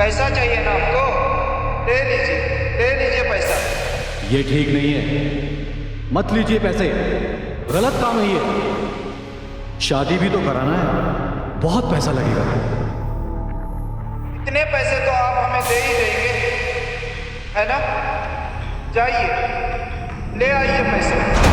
पैसा चाहिए ना आपको, ले लीजिए पैसा। ये ठीक नहीं है, मत लीजिए पैसे, गलत काम है ये। शादी भी तो कराना है, बहुत पैसा लगेगा। इतने पैसे तो आप हमें दे ही देंगे, है ना? जाइए, ले आइए पैसे।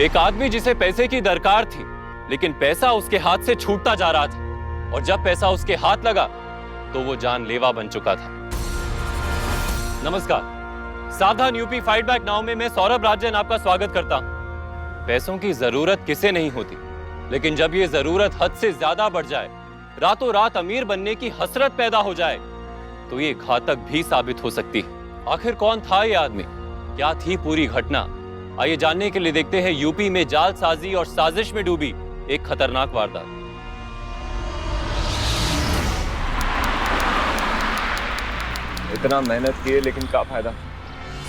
एक आदमी जिसे पैसे की दरकार थी, लेकिन पैसा उसके हाथ से छूटता जा रहा था, और जब पैसा उसके हाथ लगा तो वो जानलेवा बन चुका था। नमस्कार, सावधान यूपी फाइट बैक नाउ में मैं सौरभ राजन आपका स्वागत करता हूं। पैसों की जरूरत किसे नहीं होती, लेकिन जब ये जरूरत हद से ज्यादा बढ़ जाए, रातों रात अमीर बनने की हसरत पैदा हो जाए, तो ये घातक भी साबित हो सकती है। आखिर कौन था ये आदमी, क्या थी पूरी घटना? आइए जानने के लिए देखते हैं यूपी में जालसाजी और साजिश में डूबी एक खतरनाक वारदात। इतना मेहनत किए लेकिन क्या फायदा,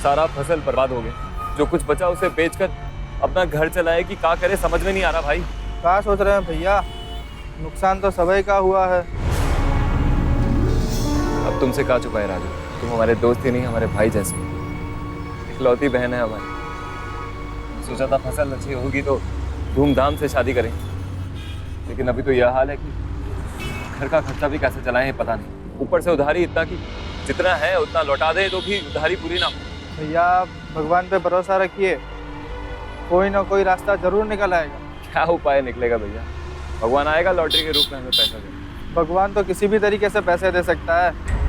सारा फसल बर्बाद हो गया। जो कुछ बचा उसे बेचकर अपना घर चलाए कि क्या करे, समझ में नहीं आ रहा भाई। क्या सोच रहे हैं भैया, नुकसान तो सभी का हुआ है। अब तुमसे क्या छुपाए राजू, तुम हमारे दोस्त ही नहीं, हमारे भाई जैसे, इकलौती बहन है हमारी। सोचा था फसल अच्छी होगी तो धूमधाम से शादी करें, लेकिन अभी तो यह हाल है कि घर का खर्चा भी कैसे चलाएं पता नहीं। ऊपर से उधारी इतना कि जितना है उतना लौटा दे तो भी उधारी पूरी ना हो। भैया भगवान पे भरोसा रखिए, कोई ना कोई रास्ता जरूर निकल आएगा। क्या उपाय निकलेगा भैया, भगवान आएगा लॉटरी के रूप में हमें पैसा दे। भगवान तो किसी भी तरीके से पैसे दे सकता है।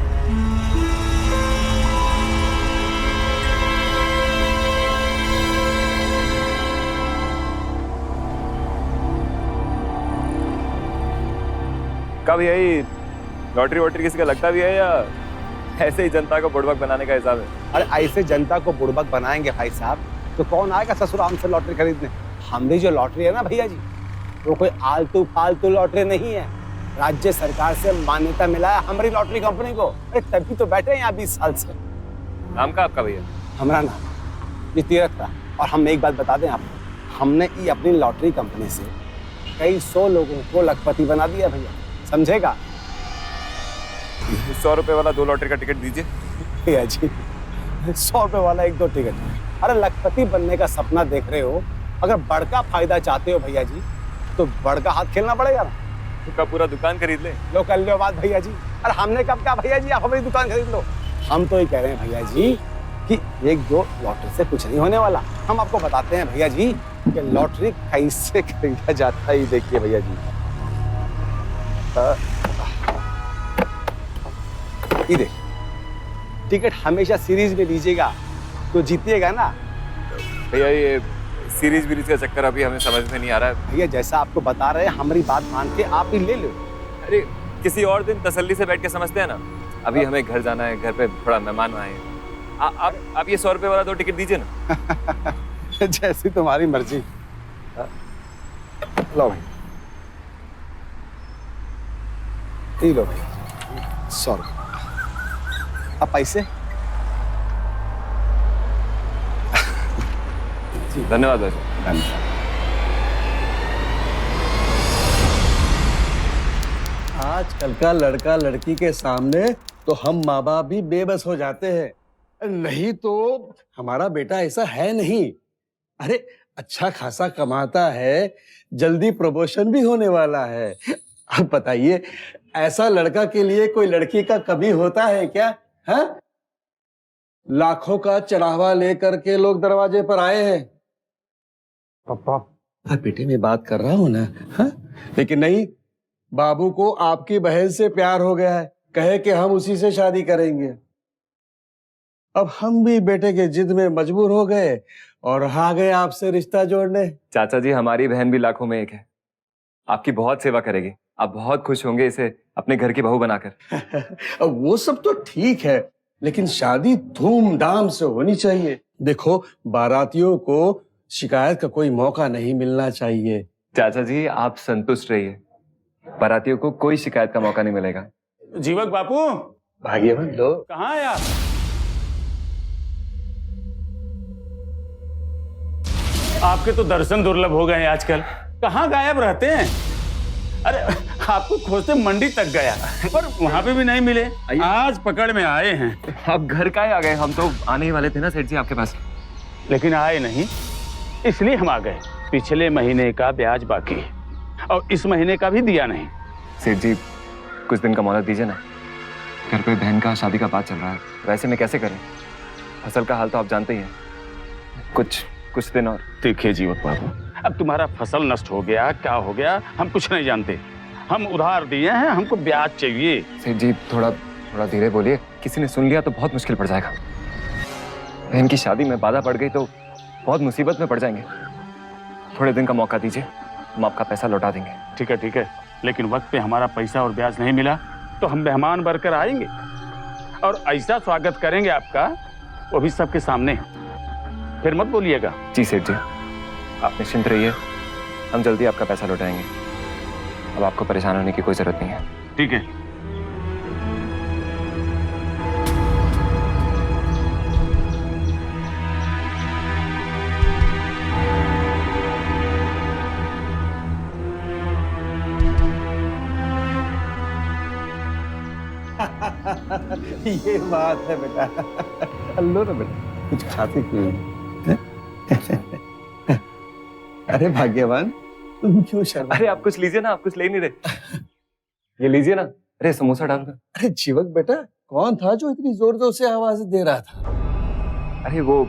कब यही लॉटरी वॉटरी किसी का लगता भी है या ऐसे ही जनता को बुड़बक बनाने का हिसाब है? अरे ऐसे जनता को बुड़बक बनाएंगे भाई साहब तो कौन आएगा ससुराल से लॉटरी खरीदने। हमारी जो लॉटरी है ना भैया जी, वो कोई आलतू फालतू लॉटरी नहीं है, राज्य सरकार से मान्यता मिला है हमारी लॉटरी कंपनी को। अरे तभी तो बैठे हैं यहाँ 20 साल से। नाम का आपका भैया? हमारा नाम ये तीरथ था। और हम एक बात बता दें आपको, हमने ये अपनी लॉटरी कंपनी से कई 100 लोगों को लखपति बना दिया भैया, समझेगा? 100 रुपए वाला 2 लॉटरी का टिकट दीजिए। भैया जी 100 रुपए वाला 1-2 टिकट? अरे लखपति बनने का सपना देख रहे हो, अगर बड़का फायदा चाहते हो भैया जी तो बड़का हाथ खेलना पड़ेगा ना। तो पूरा दुकान खरीद ले। लो कर लो बात भैया जी। अरे हमने कब कहा भैया जी आप हमारी दुकान खरीद लो। हम तो ये कह रहे हैं भैया जी कि 1-2 लॉटरी से कुछ नहीं होने वाला। हम आपको बताते हैं भैया जी कि लॉटरी कैसे खरीदा जाता है। देखिए भैया जी, ये देख, टिकट हमेशा सीरीज में लीजिएगा तो जीतिएगा ना भैया। ये सीरीज बीरीज का चक्कर अभी हमें समझ में नहीं आ रहा है भैया। जैसा आपको बता रहे हैं हमारी बात मान के आप ही ले लो। अरे किसी और दिन तसल्ली से बैठ के समझते हैं ना, अभी हमें घर जाना है, घर पे थोड़ा मेहमान आए हैं। आप ये 100 रुपए वाला 2 टिकट दीजिए ना। जैसी तुम्हारी मर्जी। लो भाई, ये लो भाई 100 रुपये। अब पैसे? धन्यवाद भाई। धन्यवाद। आजकल का लड़का लड़की के सामने तो हम माँ बाप भी बेबस हो जाते हैं। नहीं तो हमारा बेटा ऐसा है नहीं। अरे अच्छा खासा कमाता है, जल्दी प्रमोशन भी होने वाला है। अब बताइए ऐसा लड़का के लिए कोई लड़की का कमी होता है क्या? हाँ, लाखों का चढ़ावा लेकर के लोग दरवाजे पर आए हैं। पापा बेटे मैं बात कर रहा हूँ ना, हाँ? लेकिन नहीं, बाबू को आपकी बहन से प्यार हो गया है, कहे कि हम उसी से शादी करेंगे। अब हम भी बेटे के जिद में मजबूर हो गए और आ गए आपसे रिश्ता जोड़ने। चाचा जी, हमारी बहन भी लाखों में एक है, आपकी बहुत सेवा करेगी, आप बहुत खुश होंगे इसे अपने घर की बहू बनाकर। अब वो सब तो ठीक है, लेकिन शादी धूमधाम से होनी चाहिए। देखो, बारातियों को शिकायत का कोई मौका नहीं मिलना चाहिए। चाचा जी, आप संतुष्ट रहिए, बारातियों को कोई शिकायत का मौका नहीं मिलेगा। जीवक बापू, भाग्यवान लोग। कहाँ है आप? आपके तो दर्शन दुर्लभ हो गए हैं आजकल, कहाँ गायब रहते हैं? अरे आपको खोजते मंडी तक गया, पर वहां पे भी नहीं मिले। आज पकड़ में आए हैं। आप घर का ही आ गए? हम तो आने ही वाले थे ना सेठ जी आपके पास। लेकिन आए नहीं, इसलिए हम आ गए। पिछले महीने का ब्याज बाकी है और इस महीने का भी दिया नहीं। सेठ जी, कुछ दिन का मोहलत दीजिए ना, घर पे बहन का शादी का बात चल रहा है, वैसे में कैसे करें? फसल का हाल तो आप जानते ही हैं। कुछ दिन और। देखिए जीवक बाबू, अब तुम्हारा फसल नष्ट हो गया, क्या हो गया, हम कुछ नहीं जानते। हम उधार दिए हैं, हमको ब्याज चाहिए। सेठ जी, थोड़ा धीरे बोलिए, किसी ने सुन लिया तो बहुत मुश्किल पड़ जाएगा। बहन की शादी में बाधा पड़ गई तो बहुत मुसीबत में पड़ जाएंगे। थोड़े दिन का मौका दीजिए, हम आपका पैसा लौटा देंगे। ठीक है, लेकिन वक्त पे हमारा पैसा और ब्याज नहीं मिला तो हम मेहमान बनकर आएंगे और ऐसा स्वागत करेंगे आपका, वो भी सबके सामने। फिर मत बोलिएगा। जी सेठ जी, आप निश्चिंत रहिए, हम जल्दी आपका पैसा लौटाएंगे। अब आपको परेशान होने की कोई जरूरत नहीं है। ठीक है। ये बात है बेटा। लो ना बेटा, कुछ खाते क्यों? अरे भाग्यवान, तुम क्यों शर्मा? अरे आप कुछ लीजिए ना, आप कुछ ले नहीं रहे। ये लीजिए ना। अरे समोसा डाल कर। अरे जीवक बेटा, कौन था जो इतनी जोर जोर से आवाज दे रहा था? अरे वो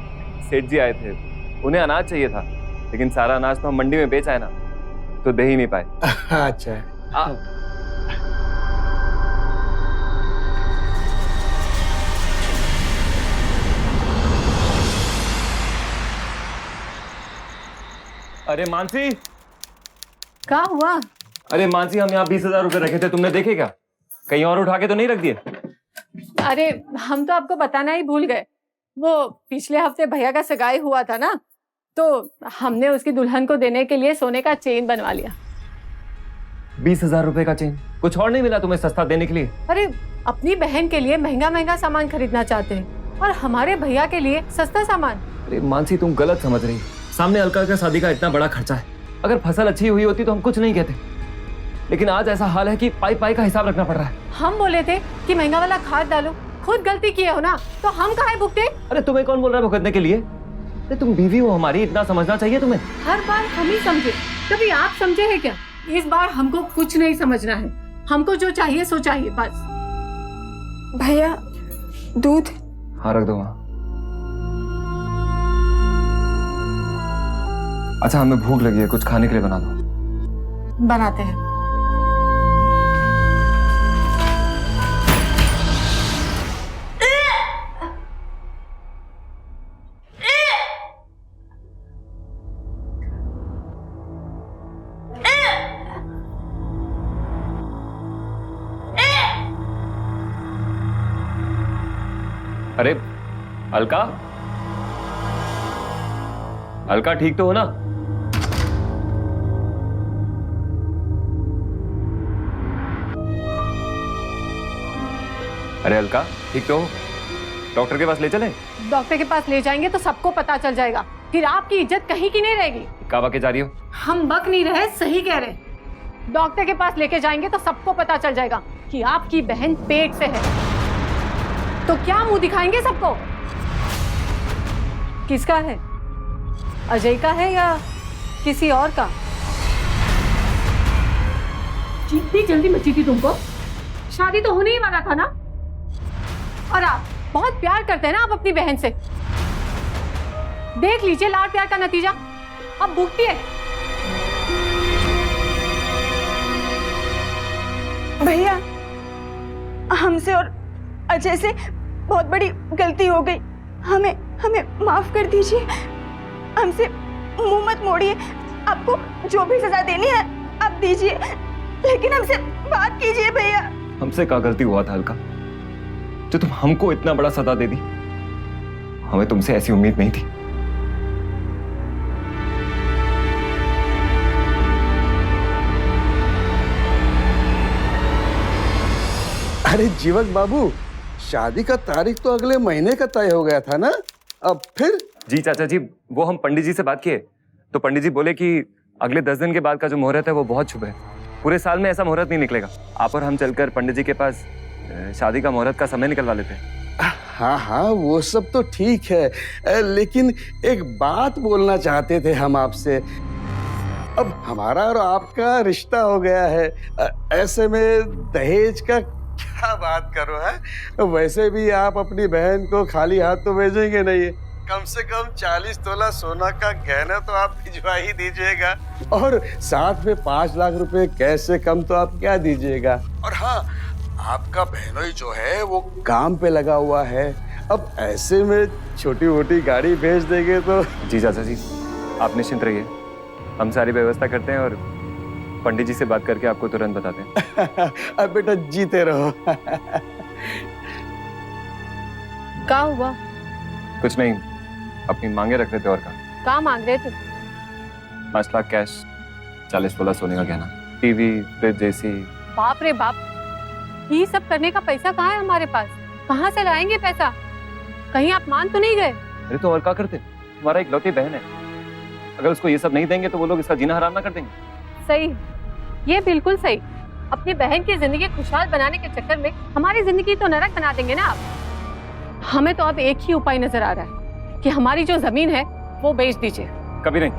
सेठ जी आए थे, उन्हें अनाज चाहिए था, लेकिन सारा अनाज तो हम मंडी में बेच आए ना, तो दे ही नहीं पाए। अच्छा। अरे मानसी, क्या हुआ? अरे मानसी, हम यहाँ 20,000 रुपए रखे थे, तुमने देखे क्या? कहीं और उठा के तो नहीं रख दिए? अरे हम तो आपको बताना ही भूल गए। वो पिछले हफ्ते भैया का सगाई हुआ था ना, तो हमने उसकी दुल्हन को देने के लिए सोने का चेन बनवा लिया। 20,000 रुपए का चेन? कुछ और नहीं मिला तुम्हें सस्ता देने के लिए? अरे अपनी बहन के लिए महंगा महंगा सामान खरीदना चाहते हैं और हमारे भैया के लिए सस्ता सामान। अरे मानसी, तुम गलत समझ रही, सामने अलका का शादी का इतना बड़ा खर्चा है। अगर फसल अच्छी हुई होती तो हम कुछ नहीं कहते, लेकिन आज ऐसा हाल है कि पाई पाई का हिसाब रखना पड़ रहा है। हम बोले थे कि महंगा वाला खाद डालो, खुद गलती किए हो ना, तो हम काहे भुगते? अरे तुम्हें कौन बोल रहा है भुगतने के लिए? अरे तुम बीवी हो हमारी, इतना समझना चाहिए तुम्हें। हर बार हम ही समझे, कभी आप समझे है क्या? इस बार हमको कुछ नहीं समझना है, हमको जो चाहिए सो चाहिए बस। भैया दूध। हाँ रख दो वहाँ। अच्छा, हमें भूख लगी है, कुछ खाने के लिए बना दो। बनाते हैं। अरे अलका, अलका ठीक तो हो ना? अरे अलका ठीक तो हो? डॉक्टर के पास ले चले? डॉक्टर के पास ले जाएंगे तो सबको पता चल जाएगा, फिर आपकी इज्जत कहीं की नहीं रहेगी। क्या बके जा रही हो? हम बक नहीं रहे, सही कह रहे। डॉक्टर के पास लेके जाएंगे तो सबको पता चल जाएगा कि आपकी बहन पेट से है। तो क्या मुंह दिखाएंगे सबको? किसका है, अजय का है या किसी और का? जितनी जल्दी मची थी तुमको, शादी तो होने ही वाला था ना। और आप बहुत प्यार करते हैं ना आप अपनी बहन से, देख लीजिए लाड़ प्यार का नतीजा। अब भुगतिए। भैया, हमसे और अजय से बहुत बड़ी गलती हो गई। हमें हमें माफ कर दीजिए। हमसे मुंह मत मोड़िए। आपको जो भी सजा देनी है आप दीजिए, लेकिन हमसे बात कीजिए भैया। हमसे क्या गलती हुआ था अलका, जो तुम हमको इतना बड़ा सजा दे दी? हमें तुमसे ऐसी उम्मीद नहीं थी। अरे जीवक बाबू, शादी का तारीख तो अगले महीने का तय हो गया था ना, अब फिर? जी चाचा जी, वो हम पंडित जी से बात किए तो पंडित जी बोले कि अगले 10 दिन के बाद का जो मुहूर्त है वो बहुत शुभ है। पूरे साल में ऐसा मुहूर्त नहीं निकलेगा। आप और हम चलकर पंडित जी के पास शादी का मुहूर्त का समय निकलवा लेते हैं। हाँ हाँ, वो सब तो ठीक है, लेकिन एक बात बोलना चाहते थे हम आपसे। अब हमारा और आपका रिश्ता हो गया है, ऐसे में दहेज का क्या बात करो है? वैसे भी आप अपनी बहन को खाली हाथ तो भेजेंगे नहीं, कम से कम 40 तोला सोना का गहना तो आप भिजवा ही दीजिएगा, और साथ में 5 लाख रुपए कैश से कम तो आप क्या दीजिएगा। और हाँ, आपका बहनोई जो है वो काम पे लगा हुआ है, अब ऐसे में छोटी मोटी गाड़ी भेज देंगे तो। जी चाचा जी, आप निश्चिंत रहिए, हम सारी व्यवस्था करते हैं और पंडित जी से बात करके आपको तुरंत बताते हैं। अब बेटा जीते रहो। क्या हुआ? कुछ नहीं, अपनी मांगे रख रहे थे। और क्या मांग रहे थे? 5 लाख कैश, 40 तोला सोने का गहना, टीवी, फ्रिज, एसी। बाप रे बाप, ये सब करने का पैसा कहाँ है हमारे पास? कहाँ से लाएंगे पैसा? कहीं आप मान तो नहीं गए? अरे तो और क्या करते, हमारा एक लौती बहन है, अगर उसको ये सब नहीं देंगे तो वो लोग इसका जीना हराम ना कर देंगे। सही, ये बिल्कुल सही। अपनी बहन की जिंदगी खुशहाल बनाने के चक्कर में हमारी जिंदगी तो नरक बना देंगे ना आप। हमें तो अब एक ही उपाय नजर आ रहा है कि हमारी जो जमीन है वो बेच दीजिए। कभी नहीं,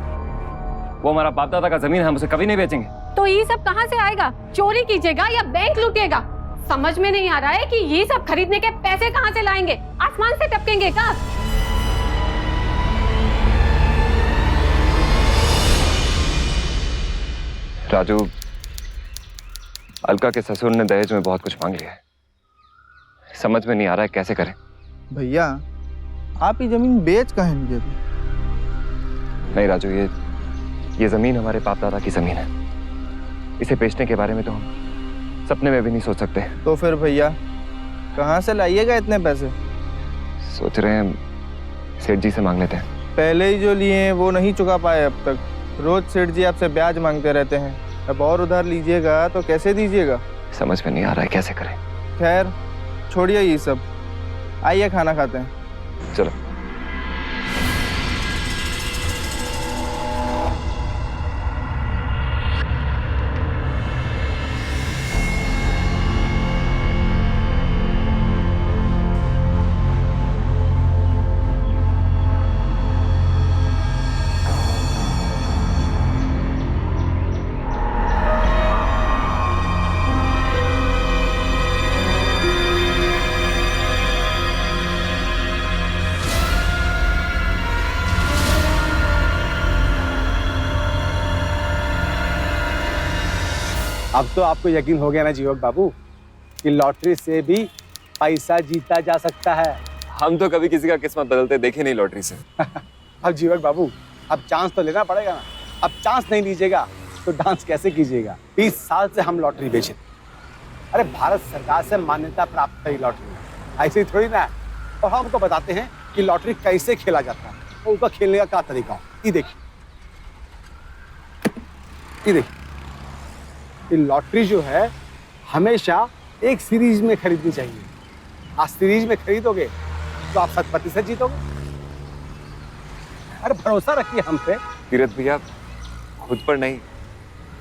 वो हमारा बाप दादा का जमीन है, हम उसे कभी नहीं बेचेंगे। तो ये सब कहाँ से आएगा? चोरी कीजिएगा या बैंक लूटिएगा? समझ में नहीं आ रहा है कि ये सब खरीदने के पैसे कहाँ से लाएंगे? आसमान से टपकेंगे क्या? राजू, अलका के ससुर ने दहेज में बहुत कुछ मांग लिया है, समझ में नहीं आ रहा है कैसे करें। भैया, आप ये जमीन बेच कहाँ नहीं? नहीं राजू, ये जमीन हमारे बाप दादा की जमीन है, इसे बेचने के बारे में तो हम सपने में भी नहीं सोच सकते। तो फिर भैया कहाँ से लाइएगा इतने पैसे? सोच रहे हैं सेठ जी से मांग लेते हैं। पहले ही जो लिए हैं वो नहीं चुका पाए अब तक, रोज सेठ जी आपसे ब्याज मांगते रहते हैं, अब और उधार लीजिएगा तो कैसे दीजिएगा? समझ में नहीं आ रहा है कैसे करें। खैर छोड़िए ये सब, आइए खाना खाते हैं। चलो। अब तो आपको यकीन हो गया ना जीवक बाबू कि लॉटरी से भी पैसा जीता जा सकता है। हम तो कभी किसी का किस्मत बदलते देखे नहीं लॉटरी से। अब जीवक बाबू, अब चांस तो लेना पड़ेगा ना। अब चांस नहीं लीजिएगा तो डांस कैसे कीजिएगा? 20 साल से हम लॉटरी बेचे, अरे भारत सरकार से मान्यता प्राप्त है लॉटरी, ऐसे ही थोड़ी ना है। और हम आपको बताते हैं कि लॉटरी कैसे खेला जाता है और उनका खेलने का क्या तरीका हो। ये देखिए, ये देखिए, ये लॉटरी जो है हमेशा एक सीरीज में खरीदनी चाहिए। आप सीरीज में खरीदोगे तो आप 100% जीतोगे। अरे भरोसा रखिए हम पे। तीरथ भैया, खुद पर नहीं,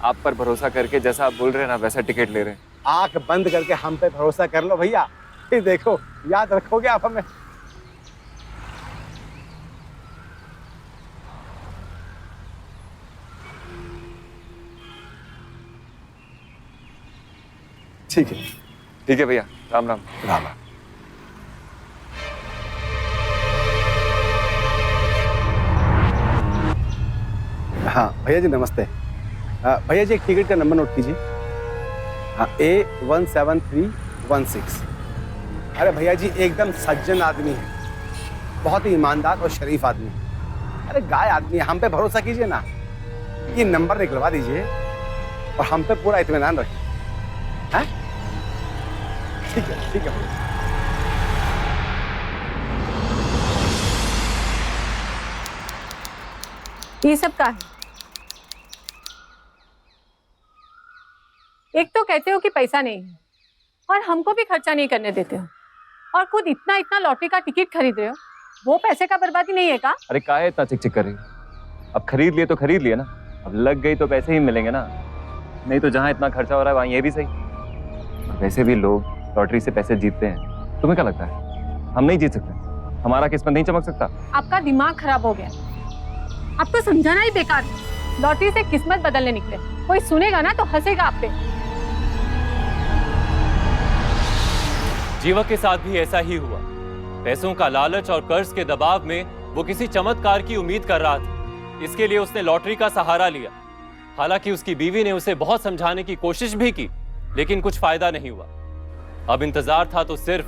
आप पर भरोसा करके जैसा आप बोल रहे हैं ना वैसा टिकट ले रहे हैं। आंख बंद करके हम पे भरोसा कर लो भैया, फिर देखो याद रखोगे आप हमें। ठीक है, ठीक है भैया, राम राम। राम। हाँ भैया जी नमस्ते। भैया जी एक टिकट का नंबर नोट कीजिए। हाँ, A17316। अरे भैया जी एकदम सज्जन आदमी है, बहुत ही ईमानदार और शरीफ आदमी है। अरे गाय आदमी है, हम पे भरोसा कीजिए ना, ये नंबर निकलवा दीजिए और हम पे पूरा इत्मीनान रखिए। हैं? ठीक है भैया। ये सब का है? एक तो कहते हो कि पैसा नहीं है और हमको भी खर्चा नहीं करने देते हो, और खुद इतना इतना लॉटरी का टिकट खरीद रहे हो। वो पैसे का बर्बादी नहीं है का? अरे काहे इतना चिक चिक कर रही हो? अब खरीद लिए तो खरीद लिए ना, अब लग गई तो पैसे ही मिलेंगे ना, नहीं तो जहाँ इतना खर्चा हो रहा है वहाँ ये भी सही। वैसे भी लोग लॉटरी से पैसे जीतते हैं, तुम्हें क्या लगता है हम नहीं जीत सकते? हमारा किस्मत नहीं चमक सकता? आपका दिमाग खराब हो गया, आपको समझाना ही बेकार है। लॉटरी से किस्मत बदलने निकले, कोई सुनेगा ना तो हंसेगा आप पे। जीवक के साथ भी ऐसा ही हुआ। पैसों का लालच और कर्ज के दबाव में वो किसी चमत्कार की उम्मीद कर रहा था, इसके लिए उसने लॉटरी का सहारा लिया। हालांकि उसकी बीवी ने उसे बहुत समझाने की कोशिश भी की, लेकिन कुछ फायदा नहीं हुआ। अब इंतजार था तो सिर्फ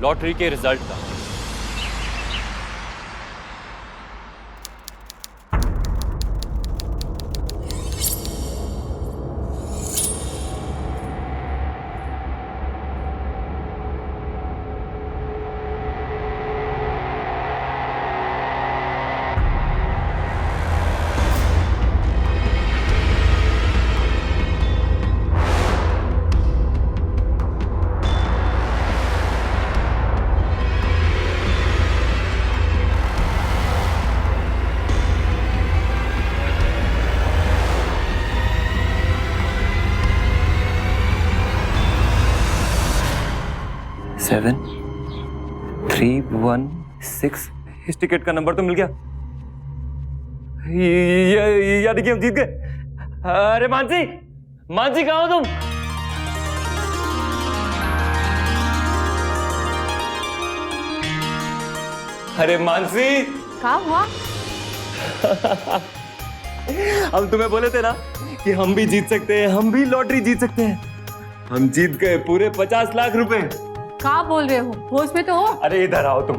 लॉटरी के रिजल्ट का। सेवन 316। इस टिकट का नंबर तो मिल गया। ये देखिए हम जीत गए। अरे मानसी, मानसी कहाँ हो तुम? अरे मानसी, क्या हुआ? हम तुम्हें बोले थे ना कि हम भी जीत सकते हैं, हम भी लॉटरी जीत सकते हैं। हम जीत गए पूरे 50 लाख रुपए। क्या बोल रहे हो? होश में तो हो? अरे इधर आओ तुम,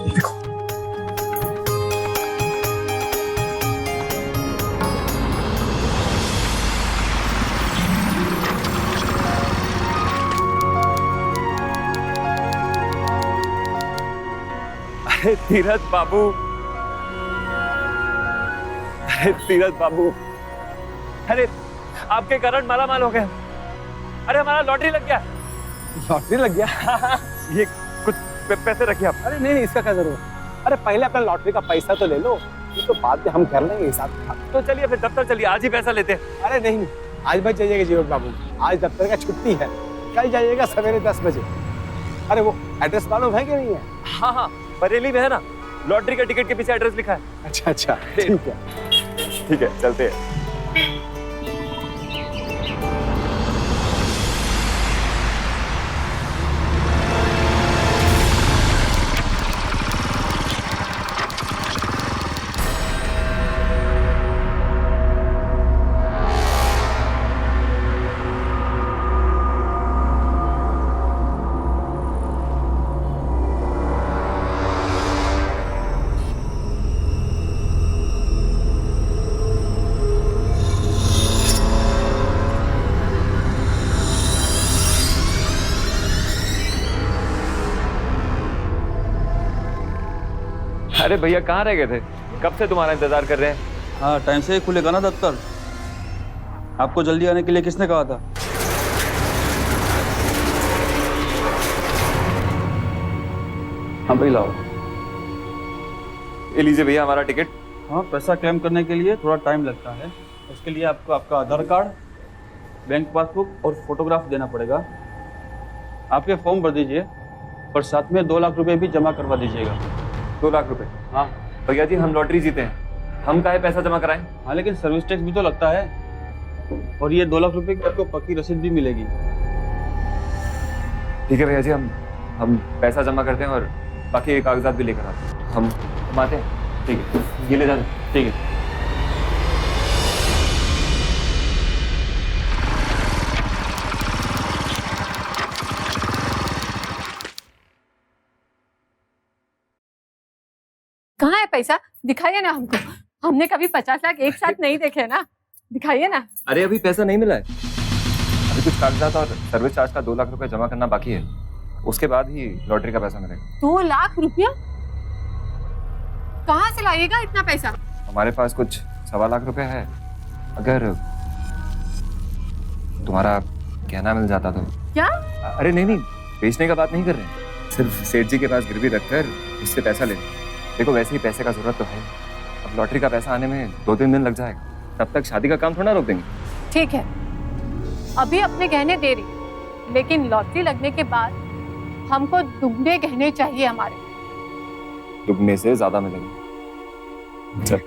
देखो। अरे तीरथ बाबू, अरे तीरथ बाबू, अरे आपके कारण मालामाल हो गए। अरे हमारा लॉटरी लग गया। लॉटरी लग गया? ये कुछ पैसे रखिए आप। अरे नहीं, इसका क्या जरूरत? अरे पहले अपना लॉटरी का पैसा तो ले लो, ये तो बाद में हम कर लेंगे हिसाब। तो चलिए फिर दफ्तर चलिए, आज ही पैसा लेते हैं। अरे नहीं, आज मत जाइएगा जीवक बाबू, आज दफ्तर का छुट्टी है, कल जाइएगा सवेरे 10 बजे। अरे वो एड्रेस मालूम है कि नहीं है? हाँ हाँ, बरेली में है ना, लॉटरी का टिकट के पीछे एड्रेस लिखा है। अच्छा अच्छा, ठीक है ठीक है, चलते हैं। अरे भैया कहाँ रह गए थे? कब से तुम्हारा इंतजार कर रहे हैं। हाँ, टाइम से ही खुलेगा ना दफ्तर। आपको जल्दी आने के लिए किसने कहा था? हाँ भाई लाओ। ये लीजिए भैया हमारा टिकट। हाँ, पैसा क्लेम करने के लिए थोड़ा टाइम लगता है, उसके लिए आपको आपका आधार कार्ड, बैंक पासबुक और फोटोग्राफ देना पड़ेगा। आपके फॉर्म भर दीजिए और साथ में 2 लाख रुपए भी जमा करवा दीजिएगा। 2 लाख रुपए? हाँ भैया जी, हम लॉटरी जीते हैं, हम काहे पैसा जमा कराएं? हाँ, लेकिन सर्विस टैक्स भी तो लगता है, और ये 2 लाख रुपए की आपको पक्की रसीद भी मिलेगी। ठीक है भैया जी, हम पैसा जमा करते हैं और बाकी कागजात भी लेकर आते हैं। हम आते हैं। ठीक है, ये ले जाते हैं। ठीक है। पैसा दिखाइए ना हमको। हमने कभी 50 लाख एक साथ नहीं देखे ना, दिखाइए ना। अरे अभी पैसा नहीं मिला है, अभी कुछ कागजात और सर्विस चार्ज का 2 लाख रुपए जमा करना बाकी है, उसके बाद ही लॉटरी का पैसा मिलेगा। 2 लाख रुपया? कहाँ से लाइएगा इतना पैसा? हमारे पास कुछ 1.25 लाख रुपए है, अगर तुम्हारा गहना मिल जाता तो। क्या? अरे नहीं, बेचने का बात नहीं कर रहे हैं, सिर्फ सेठ जी के पास गिरवी रखकर उससे पैसा लेना। देखो वैसे ही पैसे का जरूरत तो है, अब लॉटरी का पैसा आने में 2-3 दिन लग जाएगा, तब तक शादी का काम थोड़ा रोक देंगे। ठीक है, अभी अपने गहने दे रही, लेकिन लॉटरी लगने के बाद हमको दुगने गहने चाहिए हमारे। दुगने से ज्यादा मिलेंगे। चल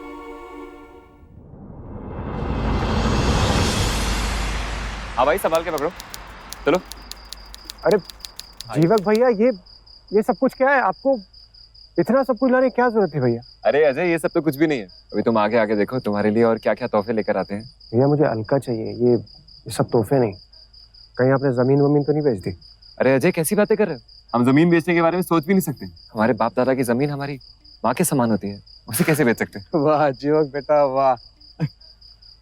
हाँ भाई, संभाल के पकड़ो, चलो। अरे जीवक भैया, ये सब कुछ क्या है? आपको इतना सब कुछ लाने की क्या जरूरत है भैया? अरे अजय, ये सब तो कुछ भी नहीं है, अभी तुम आगे आगे देखो तुम्हारे लिए और क्या क्या तोहफे लेकर आते हैं। भैया मुझे हल्का चाहिए, ये सब तोहफे नहीं। कहीं आपने जमीन वमीन तो नहीं बेच दी? अरे अजय, कैसी बातें कर रहे हो? हम जमीन बेचने के बारे में सोच भी नहीं सकते। हमारे बाप दादा की जमीन हमारी माँ के समान होती है, उसे कैसे बेच सकते? वाह जीवक बेटा वाह,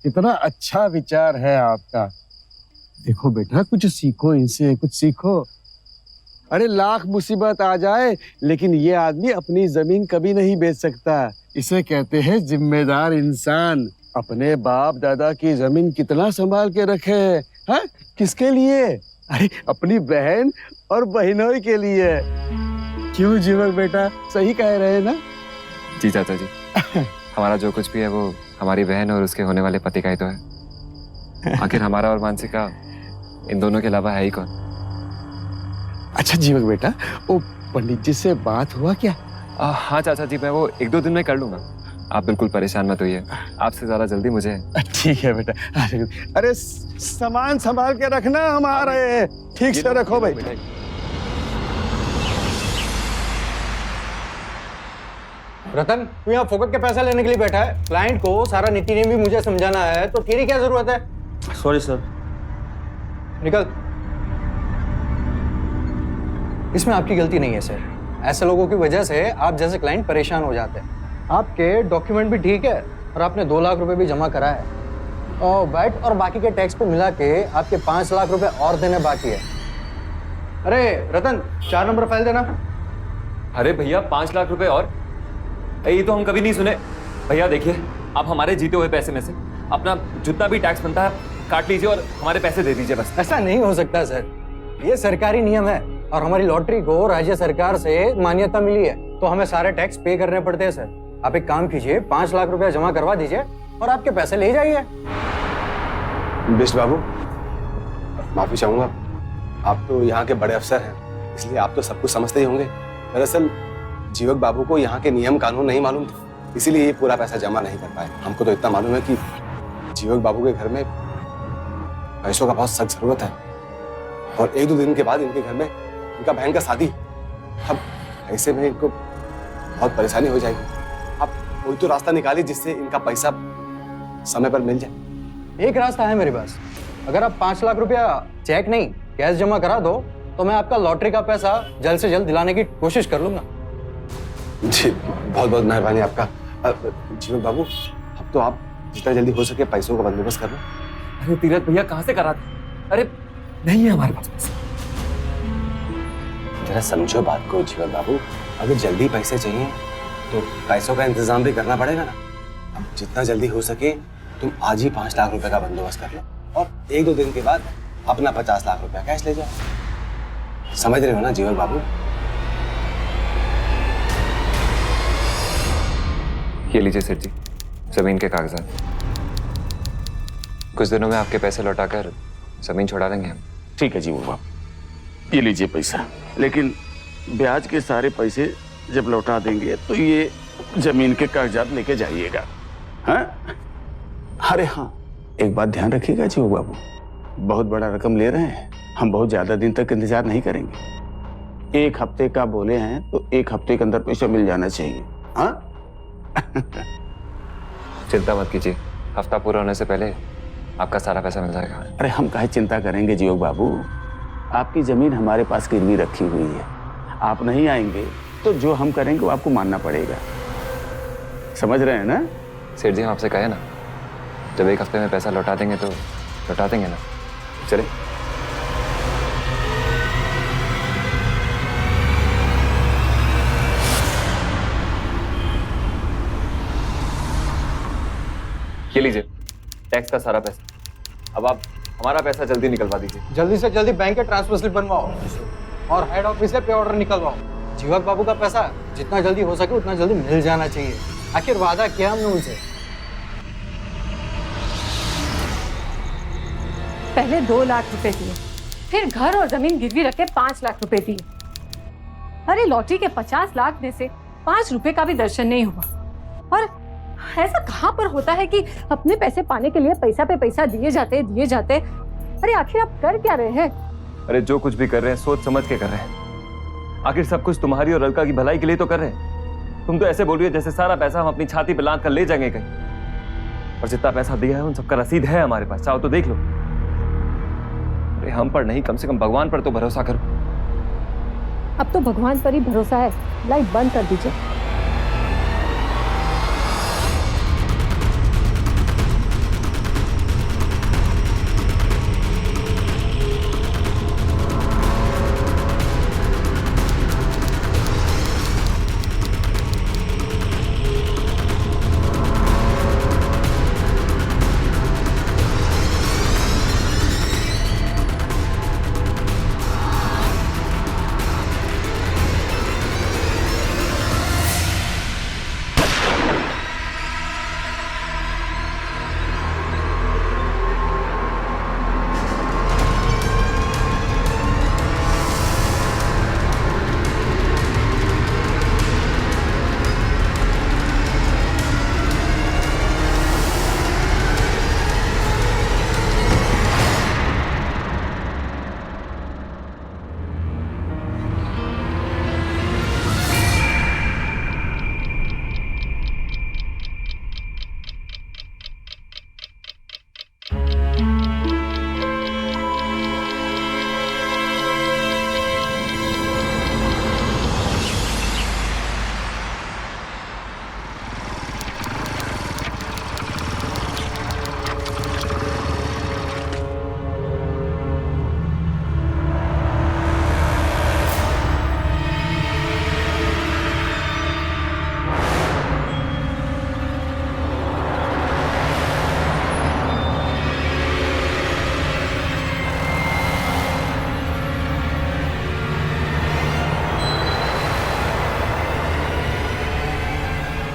कितना अच्छा विचार है आपका। देखो बेटा, कुछ सीखो इनसे, कुछ सीखो। अरे लाख मुसीबत आ जाए लेकिन ये आदमी अपनी जमीन कभी नहीं बेच सकता, इसे कहते हैं जिम्मेदार इंसान। अपने बाप दादा की जमीन कितना संभाल के रखे है, हाँ? किसके लिए? अरे अपनी बहन और बहनोई के लिए। क्यों जीवक बेटा, सही कह रहे हैं ना? जी चाचा जी, हमारा जो कुछ भी है वो हमारी बहन और उसके होने वाले पति का ही तो है। आखिर हमारा और मानसी का इन दोनों के अलावा है ही कौन? अच्छा जीवक बेटा, वो पंडित जी से बात हुआ क्या? हाँ चाचा जी, मैं वो 1-2 दिन में कर लूंगा, आप बिल्कुल परेशान मत होइए, आपसे ज्यादा जल्दी मुझे है। ठीक है बेटा। अरे सामान संभाल के रखना, हम आ रहे हैं। ठीक से रखो भाई। रतन, तू यहाँ फोकट के पैसा लेने के लिए बैठा है? क्लाइंट को सारा नीति नियम भी मुझे समझाना है, तो तेरी क्या जरूरत है? Sorry sir. निकल। इसमें आपकी गलती नहीं है सर, ऐसे लोगों की वजह से आप जैसे क्लाइंट परेशान हो जाते हैं। आपके डॉक्यूमेंट भी ठीक है और आपने 2 लाख रुपए भी जमा करा है, और वैट और बाकी के टैक्स को मिला के आपके 5 लाख रुपए और देने बाकी है। अरे रतन, 4 नंबर फाइल देना। अरे भैया, 5 लाख रुपए और? ये तो हम कभी नहीं सुने। भैया देखिए, आप हमारे जीते हुए पैसे में से अपना जितना भी टैक्स बनता है काट लीजिए और हमारे पैसे दे दीजिए बस। ऐसा नहीं हो सकता सर, ये सरकारी नियम है और हमारी लॉटरी को राज्य सरकार से मान्यता मिली है, तो हमें सारे टैक्स पे करने पड़ते हैं सर। आप एक काम कीजिए, 5 लाख रुपया जमा करवा दीजिए और आपके पैसे ले जाइए। बिष्ट बाबू, माफी चाहूंगा, आप तो यहाँ के बड़े अफसर हैं, इसलिए आप तो सब कुछ समझते ही होंगे। दरअसल जीवक बाबू को यहाँ के नियम कानून नहीं मालूम थे, इसीलिए ये पूरा पैसा जमा नहीं कर पाए। हमको तो इतना मालूम है कि जीवक बाबू के घर में पैसों का बहुत सख्त जरूरत है, और 1-2 दिन के बाद इनके घर में इनका बहन का शादी। अब ऐसे में इनको बहुत परेशानी हो जाएगी। आप कोई तो रास्ता निकालिए जिससे इनका पैसा समय पर मिल जाए। एक रास्ता है मेरे पास, अगर आप 5 लाख रुपया चेक नहीं कैश जमा करा दो तो मैं आपका लॉटरी का पैसा जल्द से जल्द दिलाने की कोशिश कर लूंगा। जी बहुत बहुत मेहरबानी आपका। जीवक बाबू, अब तो आप जितना जल्दी हो सके पैसों का बंदोबस्त कर लो। अरे तीरथ भैया, कहाँ से करा? अरे नहीं है हमारे पास पैसे। जरा समझो बात को जीवन बाबू, अगर जल्दी पैसे चाहिए तो पैसों का इंतजाम भी करना पड़ेगा ना। अब जितना जल्दी हो सके तुम आज ही 5 लाख रुपए का बंदोबस्त कर लो, और 1-2 दिन के बाद अपना 50 लाख रुपया कैश ले जाओ। समझ रहे हो ना जीवन बाबू? ये लीजिए सेठ जी, जमीन के कागजात। कुछ दिनों में आपके पैसे लौटाकर जमीन छोड़ा देंगे हम। ठीक है जी वो बाप, ये लीजिए पैसा, लेकिन ब्याज के सारे पैसे जब लौटा देंगे तो ये जमीन के कागजात लेके जाइएगा। हाँ? अरे हाँ, एक बात ध्यान रखिएगा जी वो बाबू, बहुत बड़ा रकम ले रहे हैं, हम बहुत ज्यादा दिन तक इंतजार नहीं करेंगे। 1 हफ्ते का बोले हैं तो 1 हफ्ते के अंदर पैसा मिल जाना चाहिए। हाँ? चिंता मत कीजिए, हफ्ता पूरा होने से पहले आपका सारा पैसा मिल जाएगा। अरे हम काहे चिंता करेंगे जीवक बाबू, आपकी जमीन हमारे पास गिरवी रखी हुई है, आप नहीं आएंगे तो जो हम करेंगे वो आपको मानना पड़ेगा। समझ रहे हैं ना? सेठ जी हम आपसे कहे ना, जब 1 हफ्ते में पैसा लौटा देंगे तो लौटा देंगे ना। चले। ये लीजिए टैक्स का सारा पैसा। अब आप हमारा पैसा जल्दी निकलवा दीजिए। जल्दी से जल्दी बैंक के ट्रांसफर स्लिप बनवाओ और हेड ऑफिस से पे ऑर्डर निकलवाओ। जीवक बाबू का पैसा जितना जल्दी हो सके उतना जल्दी मिल जाना चाहिए। आखिर वादा किया हमने उनसे। पहले 2 लाख रुपए दिए, फिर घर और जमीन गिरवी रख के 5 लाख रुपए दिए। अरे लॉटरी के 50 लाख में से 5 रुपए का भी दर्शन नहीं हुआ। और ऐसा कहाँ पर होता है कि अपने पैसे पाने के लिए पैसा पे पैसा दिए जाते। अरे आखिर आप कर क्या रहे हैं? अरे जो कुछ भी कर रहे हैं सोच समझ के कर रहे हैं। आखिर सब कुछ तुम्हारी और अलका की भलाई के लिए तो कर रहे हैं। तुम तो ऐसे बोल रही हो जैसे सारा पैसा हम अपनी छाती पे लाद कर ले जाएंगे कहीं। और जितना पैसा दिया है उन सबका रसीद है हमारे पास, चाहो तो देख लो। अरे हम पर नहीं, कम से कम भगवान पर तो भरोसा करो। अब तो भगवान पर ही भरोसा है। लाइट बंद कर दीजिए।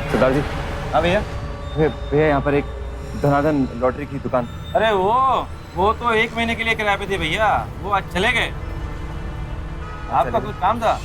सरदार जी। हाँ भैया। भैया यहाँ पर एक धनाधन लॉटरी की दुकान। अरे वो तो 1 महीने के लिए किराए पे थे भैया, वो आज चले गए। आपका कुछ काम था?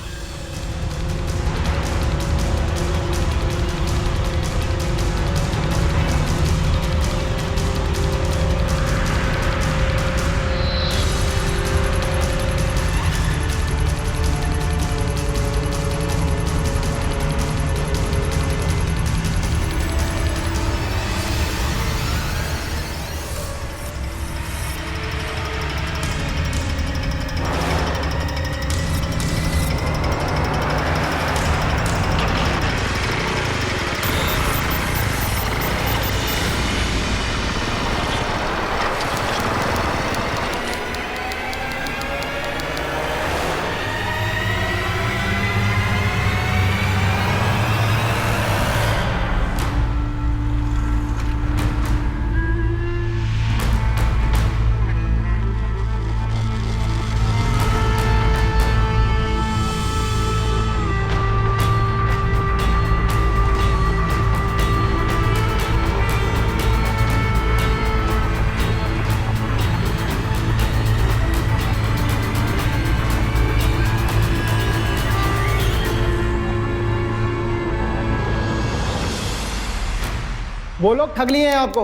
वो लोग ठग लिए हैं आपको।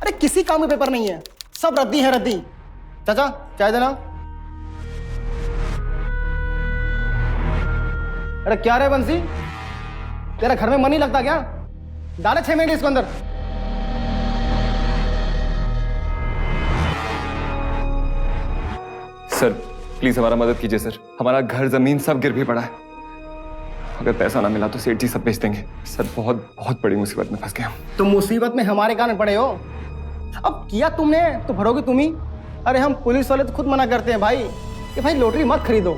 अरे किसी काम में पेपर नहीं है, सब रद्दी है रद्दी। चाचा चाय देना। अरे क्या रे बंसी, तेरा घर में मन नहीं लगता क्या? डाले 6 मिनट इसको अंदर। सर प्लीज हमारा मदद कीजिए सर, हमारा घर जमीन सब गिर भी पड़ा है अगर पैसा ना मिला तो सेठ जी सब बेच देंगे। सर बहुत बहुत बड़ी मुसीबत में फंस गया हूँ। तुम मुसीबत में हमारे कारण पड़े हो। अब किया तुमने तो भरोगे तुम ही। अरे हम पुलिस वाले तो खुद मना करते हैं भाई कि भाई लॉटरी मत खरीदो,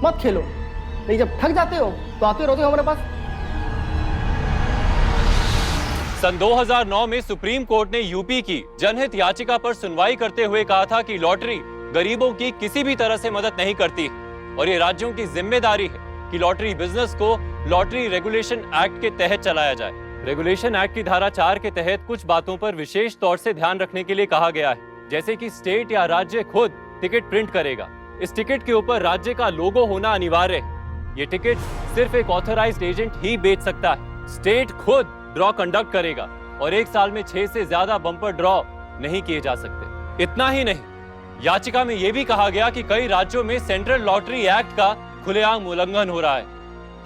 मत खेलो, लेकिन जब ठग जाते हो तो आते रहते हो हमारे पास। सन 2009 में सुप्रीम कोर्ट ने यूपी की जनहित याचिका पर सुनवाई करते हुए कहा था कि लॉटरी गरीबों की किसी भी तरह से मदद नहीं करती और ये राज्यों की जिम्मेदारी है कि लॉटरी बिजनेस को लॉटरी रेगुलेशन एक्ट के तहत चलाया जाए। रेगुलेशन एक्ट की धारा 4 के तहत कुछ बातों पर विशेष तौर से ध्यान रखने के लिए कहा गया है, जैसे कि स्टेट या राज्य खुद टिकट प्रिंट करेगा। इस टिकट के ऊपर राज्य का लोगो होना अनिवार्य है। ये टिकट सिर्फ एक ऑथराइज्ड एजेंट ही बेच सकता है। स्टेट खुद ड्रॉ कंडक्ट करेगा और एक साल में 6 से ज्यादा बम्पर ड्रॉ नहीं किए जा सकते। इतना ही नहीं, याचिका में यह भी कहा गया कि कई राज्यों में सेंट्रल लॉटरी एक्ट का खुलेआम उल्लंघन हो रहा है।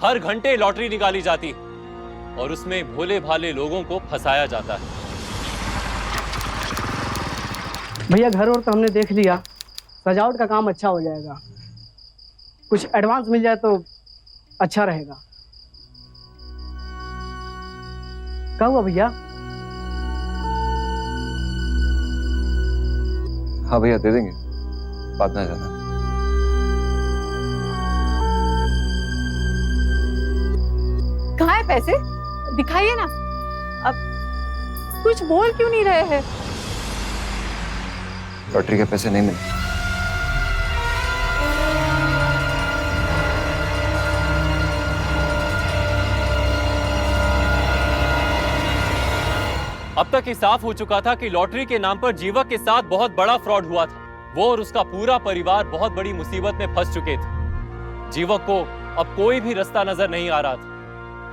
हर घंटे लॉटरी निकाली जाती है और उसमें भोले भाले लोगों को फंसाया जाता है। भैया घर और तो हमने देख लिया, सजावट का काम अच्छा हो जाएगा, कुछ एडवांस मिल जाए तो अच्छा रहेगा। क्या हुआ भैया? हाँ भैया दे देंगे, बात ना जाना। कहाँ है पैसे? दिखाइए ना। अब कुछ बोल क्यों नहीं रहे हैं? लॉटरी के पैसे नहीं मिले। अब तक ये साफ हो चुका था कि लॉटरी के नाम पर जीवक के साथ बहुत बड़ा फ्रॉड हुआ था। वो और उसका पूरा परिवार बहुत बड़ी मुसीबत में फंस चुके थे। जीवक को अब कोई भी रास्ता नजर नहीं आ रहा था।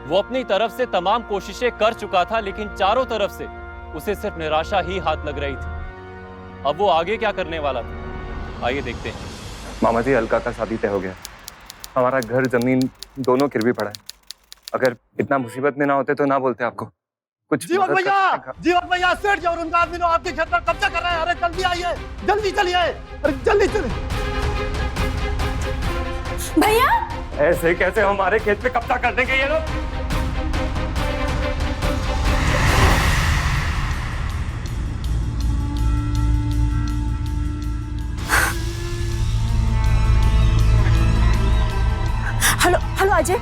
वो अपनी तरफ से तमाम कोशिशें कर चुका था, लेकिन चारों तरफ से उसे सिर्फ निराशा ही हाथ लग रही थी। अब वो आगे क्या करने वाला था, आइए देखते हैं। मामा जी, अलका का शादी तय हो गया। हमारा घर जमीन दोनों गिरवी पड़ा है। अगर इतना मुसीबत में ना होते तो ना बोलते आपको। कुछ जीवक भैया सेठ जी और उनका आदमी लोग आपके खेत पर कब्जा कर रहे हैं। अरे जल्दी आइए, जल्दी चलिए, अरे जल्दी चलिए। भैया ऐसे कैसे हमारे खेत पे कब्जा कर देंगे ये लोग? हेलो हेलो अजय,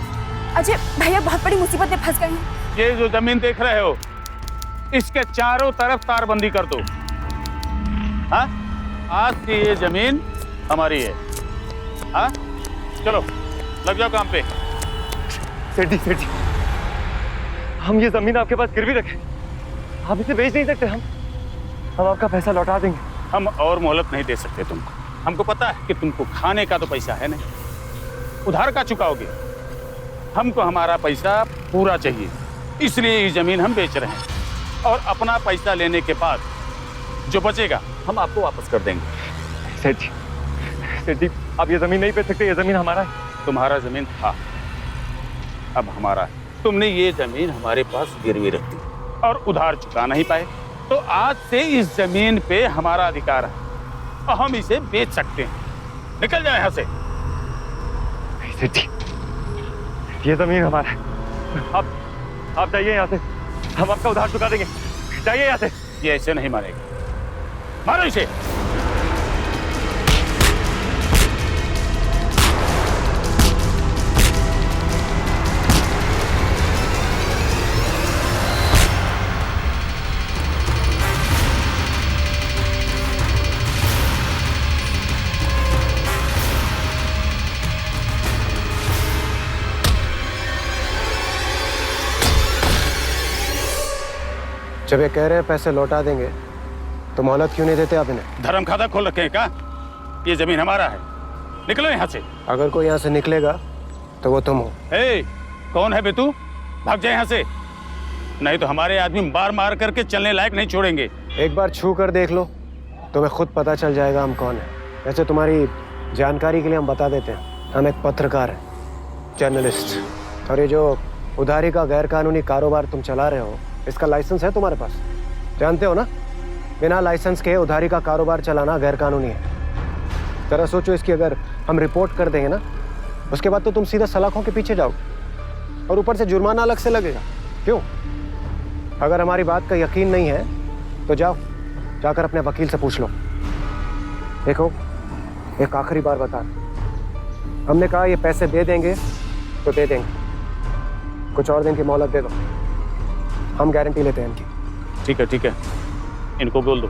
अजय भैया बहुत बड़ी मुसीबत में फंस गए हैं। ये जो जमीन देख रहे हो, इसके चारों तरफ तारबंदी कर दो। हाँ, आज की ये जमीन हमारी है। हाँ, चलो लग जाओ काम पे। सेठ जी, हम ये जमीन आपके पास गिरवी रखे, आप इसे बेच नहीं सकते। हम आपका पैसा लौटा देंगे। हम और मोहलत नहीं दे सकते तुमको। हमको पता है कि तुमको खाने का तो पैसा है नहीं, उधार का चुकाओगे। हमको हमारा पैसा पूरा चाहिए, इसलिए ये जमीन हम बेच रहे हैं और अपना पैसा लेने के बाद जो बचेगा हम आपको वापस कर देंगे। सेठ जी, आप ये जमीन नहीं बेच सकते। ये जमीन हमारा है। तुम्हारा जमीन था, अब हमारा है। तुमने ये जमीन हमारे पास गिरवी रख दी और उधार चुका नहीं पाए, तो आज से इस जमीन पे हमारा अधिकार है और हम इसे बेच सकते हैं। निकल जाओ यहाँ से। सेठ जी, ये जमीन हमारा है। आप जाइए यहाँ से, हम आपका उधार चुका देंगे। जाइए यहाँ से। ये ऐसे नहीं मारेगा, मारो इसे। जब ये कह रहे हैं पैसे लौटा देंगे तो मोहलत क्यों नहीं देते आप इन्हें? धर्म खाता खोल रखे हैं क्या? ये जमीन हमारा है, निकलो यहाँ से। अगर कोई यहाँ से निकलेगा तो वो तुम हो। कौन है बे तू? भाग जाए यहाँ से, नहीं तो हमारे आदमी मार मार करके चलने लायक नहीं छोड़ेंगे। एक बार छू कर देख लो, तुम्हें खुद पता चल जाएगा हम कौन है। वैसे तुम्हारी जानकारी के लिए हम बता देते हैं, हम एक पत्रकार हैं, जर्नलिस्ट। और ये जो उधारी का गैर कानूनी कारोबार तुम चला रहे हो, इसका लाइसेंस है तुम्हारे पास? जानते हो ना, बिना लाइसेंस के उधारी का कारोबार चलाना गैर कानूनी है। जरा सोचो, इसकी अगर हम रिपोर्ट कर देंगे ना, उसके बाद तो तुम सीधा सलाखों के पीछे जाओ। और ऊपर से जुर्माना अलग से लगेगा। क्यों? अगर हमारी बात का यकीन नहीं है तो जाओ, जाकर अपने वकील से पूछ लो। देखो, एक आखिरी बार बता, हमने कहा ये पैसे दे देंगे तो दे देंगे, कुछ और दिन की मोहलत दे दो, हम गारंटी लेते हैं इनकी। ठीक है, इनको बोल दो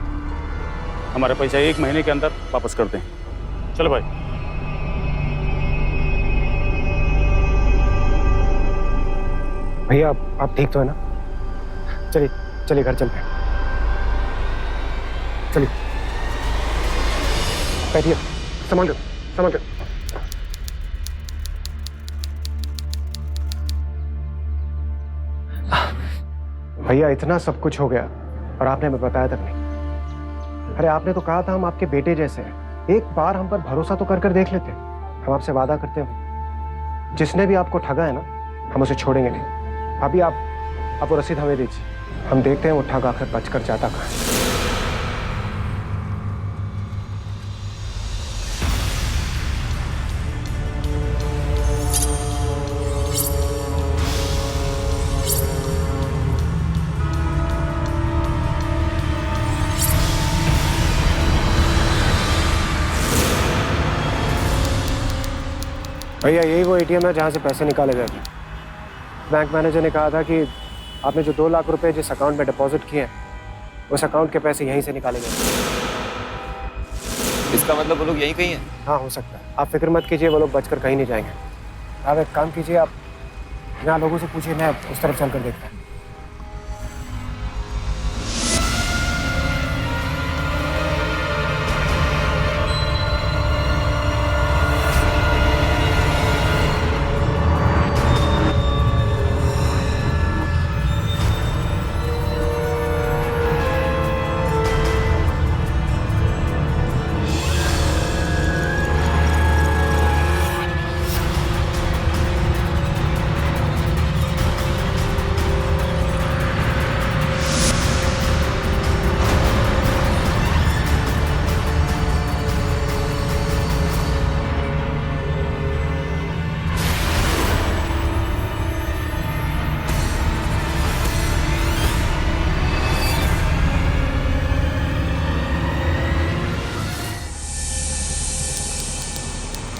हमारे पैसा 1 महीने के अंदर वापस कर दें। चलो भाई। भैया आप ठीक तो है ना? चलिए चलिए घर चलते हैं। चलिए बैठिए, संभाल कर संभाल कर। भैया इतना सब कुछ हो गया और आपने हमें बताया तक नहीं। अरे आपने तो कहा था हम आपके बेटे जैसे हैं, एक बार हम पर भरोसा तो कर कर देख लेते। हम आपसे वादा करते हैं जिसने भी आपको ठगा है ना, हम उसे छोड़ेंगे नहीं। अभी आप वो रसीद हमें दीजिए, हम देखते हैं वो ठग आकर बचकर जाता कहाँ है। भैया यही वो एटीएम है जहाँ से पैसे निकाले गए थे। बैंक मैनेजर ने कहा था कि आपने जो 2 लाख रुपए जिस अकाउंट में डिपॉजिट किए हैं उस अकाउंट के पैसे यहीं से निकाले गए। इसका मतलब वो लोग यहीं कहीं हैं? हाँ हो सकता है, आप फिक्र मत कीजिए, वो लोग बचकर कहीं नहीं जाएंगे। आप एक काम कीजिए, आप यहाँ लोगों से पूछिए, मैं उस तरफ चल कर देखता हूँ।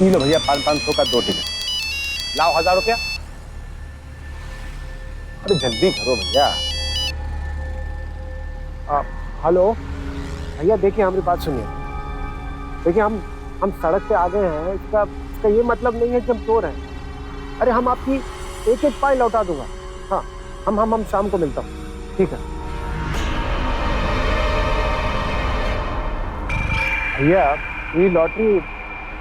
लो भैया 500 का 2 टिकट लाओ, 1000 रुपया। अरे जल्दी करो भैया। हेलो भैया, देखिए हमारी बात सुनिए। देखिए हम सड़क पे आ गए हैं, इसका ये मतलब नहीं है कि हम चोर हैं। अरे हम आपकी एक पाई लौटा दूंगा। हाँ हम शाम को मिलता हूँ, ठीक है भैया। ये लॉटरी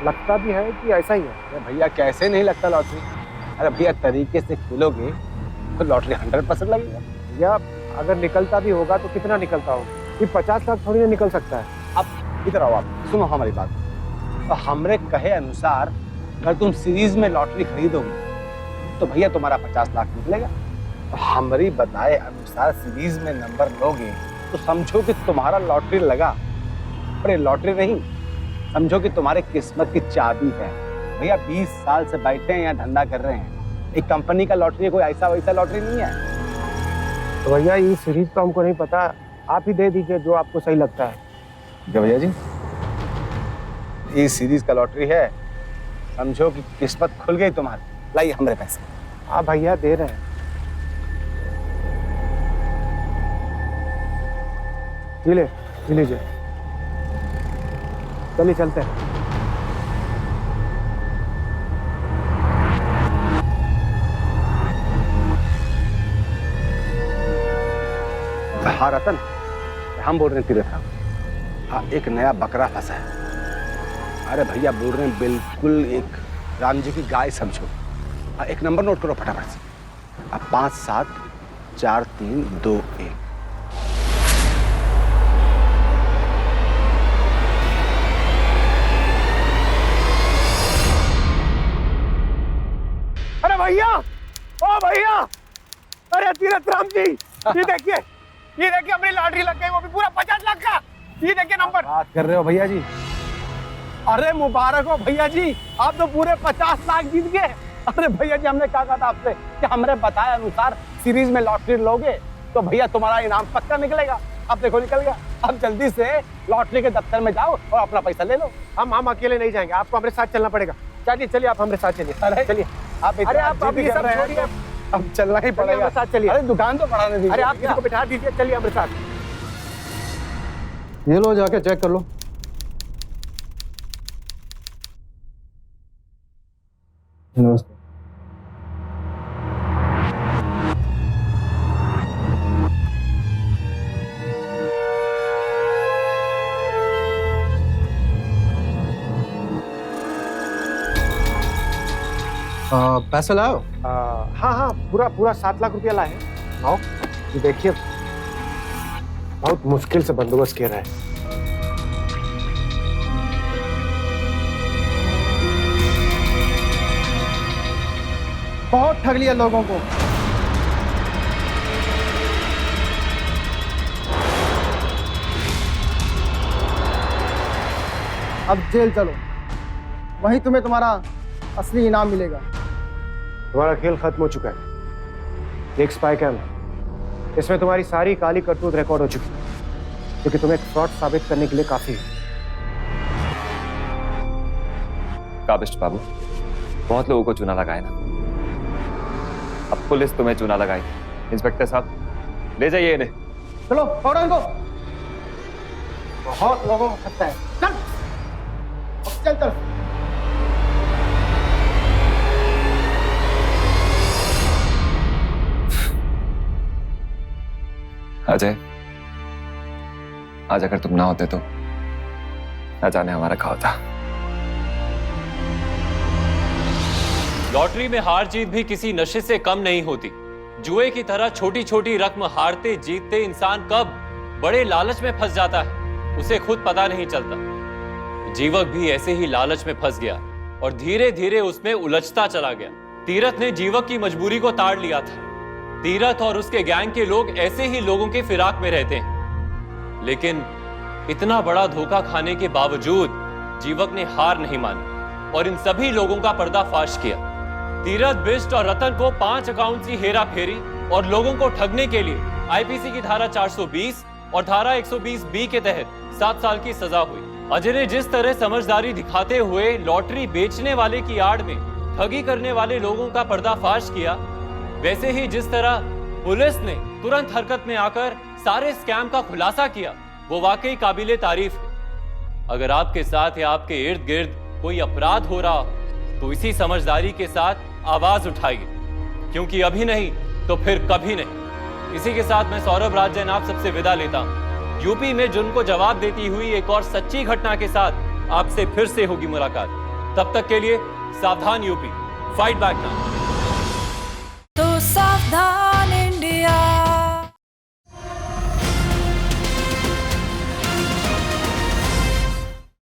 लगता भी है कि ऐसा ही है? अरे भैया कैसे नहीं लगता लॉटरी। अरे भैया तरीके से खेलोगे तो लॉटरी 100% लगेगा। भैया अगर निकलता भी होगा तो कितना निकलता होगा? ये 50 लाख थोड़ी ना निकल सकता है। अब इधर आओ, आप सुनो हमारी बात। तो हमरे कहे अनुसार अगर तुम सीरीज में लॉटरी खरीदोगे तो भैया तुम्हारा 50 लाख निकलेगा। तो हमारी बताए अनुसार सीरीज में नंबर लोगे तो समझो कि तुम्हारा लॉटरी लगा। अरे लॉटरी नहीं, समझो कि तुम्हारे किस्मत की चाबी है। भैया 20 साल से बैठे हैं यहाँ, धंधा कर रहे हैं। एक कंपनी का लॉटरी है, कोई ऐसा वैसा लॉटरी नहीं है। तो भैया ये सीरीज तो हमको नहीं पता, आप ही दे दीजिए जो आपको सही लगता है। क्या भैया जी, ये सीरीज का लॉटरी है, समझो कि किस्मत खुल गई तुम्हारी। लाइए हमारे पैसे। हाँ भैया दे रहे हैं। ये लीजिए, चलिए चलते हैं। हाँ रतन, हम बोल रहे हैं तीरथ। हाँ एक नया बकरा फंसा है। अरे भैया बोल रहे हैं बिल्कुल एक राम जी की गाय समझो। एक नंबर नोट करो फटाफट से। 5 7 4 3 2 1। अरे भैया, ओ भैया, अरे तीरथ राम जी, ये देखिए अपनी लॉटरी लग गई, वो भी पूरा 50 लाख का। ये देखिए नंबर। बात कर रहे हो भैया जी? अरे मुबारक हो भैया जी, आप तो पूरे 50 लाख जीत गए। अरे भैया जी हमने क्या कहा था आपसे कि हमने बताया अनुसार सीरीज में लॉटरी लोगे तो भैया तुम्हारा इनाम पक्का निकलेगा। अब देखो निकल गया। अब जल्दी से लॉटरी के दफ्तर में जाओ और अपना पैसा ले लो। हम अकेले नहीं जाएंगे, आपको हमारे साथ चलना पड़ेगा। चलिए चलिए आप हमारे साथ चलिए। अरे चलिए आप। अरे आप अभी सब छोड़िए, अब चलना ही पड़ेगा। साथ चलिए। अरे दुकान तो बढ़ाने दीजिए। अरे आप किसी को बिठा दीजिए, चलिए हमारे साथ। ये लो जाके चेक कर लो। नमस्ते। पैसे लाओ। हाँ पूरा 7 लाख रुपया लाए। आओ देखिए बहुत मुश्किल से बंदोबस्त किया रहा है। बहुत ठग लिया लोगों को। अब जेल चलो, वहीं तुम्हें तुम्हारा असली इनाम मिलेगा। तुम्हारा खेल खत्म हो चुका है। एक स्पाई कैम, इसमें तुम्हारी सारी काली करतूत रिकॉर्ड हो चुकी है, क्योंकि तुम्हें फ्रॉड साबित करने के लिए काफी है। काबिस्ट बाबू, बहुत लोगों को चूना लगाए ना, अब पुलिस तुम्हें चूना लगाई। इंस्पेक्टर साहब ले जाइए इन्हें। चलो पकड़ो इनको। बहुत लोगों को खतरा है। चल चल चल। अजय, आज अगर तुम ना होते तो न जाने हमारा क्या होता। लॉटरी में हार जीत भी किसी नशे से कम नहीं होती। जुए की तरह छोटी छोटी रकम हारते जीतते इंसान कब बड़े लालच में फंस जाता है उसे खुद पता नहीं चलता। जीवक भी ऐसे ही लालच में फंस गया और धीरे धीरे उसमें उलझता चला गया। तीरथ ने जीवक की मजबूरी को ताड़ लिया था। तीरथ और उसके गैंग के लोग ऐसे ही लोगों के फिराक में रहते हैं, लेकिन इतना बड़ा धोखा खाने के बावजूद जीवक ने हार नहीं मानी और इन सभी लोगों का पर्दाफाश किया। तीरथ, बिष्ट और रतन को 5 अकाउंट की हेरा फेरी और लोगों को ठगने के लिए आईपीसी की धारा 420 और धारा 120B के तहत 7 साल की सजा हुई। अजय ने जिस तरह समझदारी दिखाते हुए लॉटरी बेचने वाले की आड़ में ठगी करने वाले लोगों का पर्दाफाश किया, वैसे ही जिस तरह पुलिस ने तुरंत हरकत में आकर सारे स्कैम का खुलासा किया, वो वाकई काबिले तारीफ है। अगर आपके साथ या आपके इर्द गिर्द कोई अपराध हो रहा तो इसी समझदारी के साथ आवाज उठाइए, क्योंकि अभी नहीं तो फिर कभी नहीं। इसी के साथ मैं सौरभ राज जैन आप सबसे विदा लेता हूं। यूपी में जुर्म को जवाब देती हुई एक और सच्ची घटना के साथ आपसे फिर से होगी मुलाकात। तब तक के लिए सावधान यूपी, फाइट बैक नाउ। तो सावधान।